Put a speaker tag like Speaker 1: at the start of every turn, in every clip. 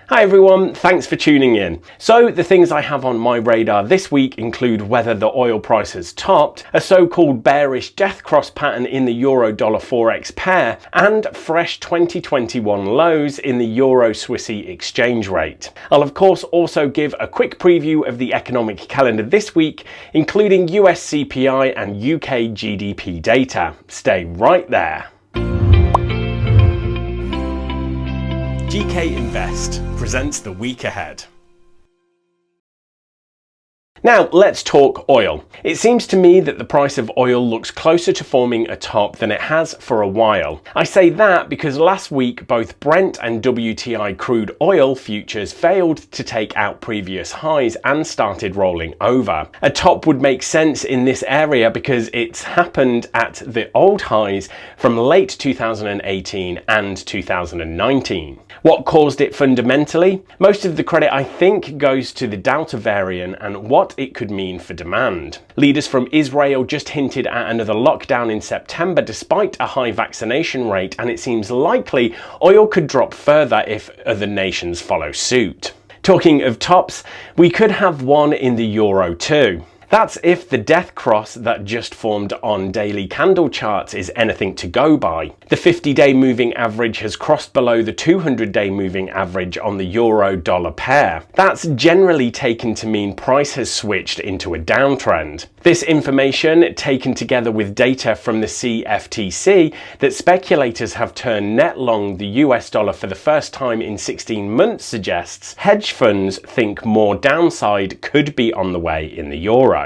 Speaker 1: Hi everyone, thanks for tuning in. So the things I have on my radar this week include whether the oil price has topped, a so-called bearish death cross pattern in the euro-dollar forex pair, and fresh 2021 lows in the euro-Swissy exchange rate. I'll of course also give a quick preview of the economic calendar this week, including US CPI and UK GDP data. Stay right there. GK Invest presents the week ahead. Now let's talk oil. It seems to me that the price of oil looks closer to forming a top than it has for a while. I say that because last week both Brent and WTI crude oil futures failed to take out previous highs and started rolling over. A top would make sense in this area because it's happened at the old highs from late 2018 and 2019. What caused it fundamentally? Most of the credit I think goes to the Delta variant and what it could mean for demand. Leaders from Israel just hinted at another lockdown in September despite a high vaccination rate, and it seems likely oil could drop further if other nations follow suit. Talking of tops, we could have one in the euro too. That's if the death cross that just formed on daily candle charts is anything to go by. The 50-day moving average has crossed below the 200-day moving average on the euro-dollar pair. That's generally taken to mean price has switched into a downtrend. This information, taken together with data from the CFTC that speculators have turned net long the US dollar for the first time in 16 months, suggests hedge funds think more downside could be on the way in the euro.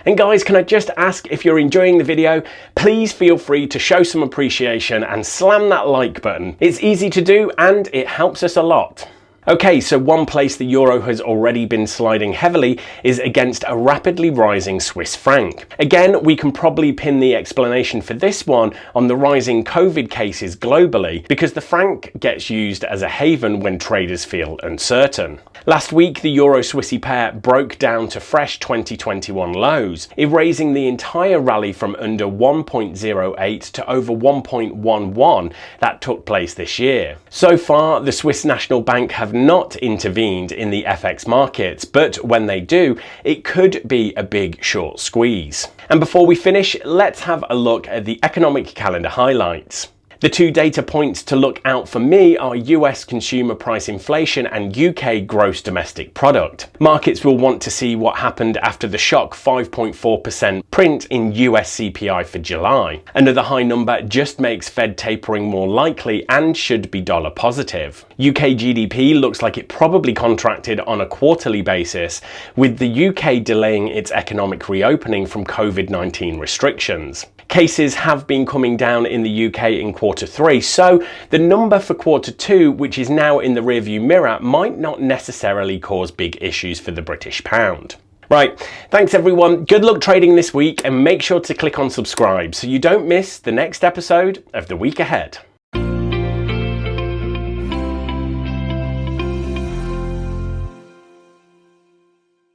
Speaker 1: And guys, can I just ask, if you're enjoying the video, please feel free to show some appreciation and slam that like button. It's easy to do and it helps us a lot. Okay, so one place the euro has already been sliding heavily is against a rapidly rising Swiss franc. Again, we can probably pin the explanation for this one on the rising COVID cases globally, because the franc gets used as a haven when traders feel uncertain. Last week, the euro-Swissy pair broke down to fresh 2021 lows, erasing the entire rally from under 1.08 to over 1.11 that took place this year. So far, the Swiss National Bank have not intervened in the FX markets, but when they do, it could be a big short squeeze. And before we finish, let's have a look at the economic calendar highlights. The two data points to look out for me are US consumer price inflation and UK gross domestic product. Markets will want to see what happened after the shock 5.4% print in US CPI for July. Another high number just makes Fed tapering more likely and should be dollar positive. UK GDP looks like it probably contracted on a quarterly basis, with the UK delaying its economic reopening from COVID-19 restrictions. Cases have been coming down in the UK in Q3, so the number for Q2, which is now in the rearview mirror, might not necessarily cause big issues for the British pound. Right, thanks everyone, good luck trading this week, and make sure to click on subscribe so you don't miss the next episode of The Week Ahead.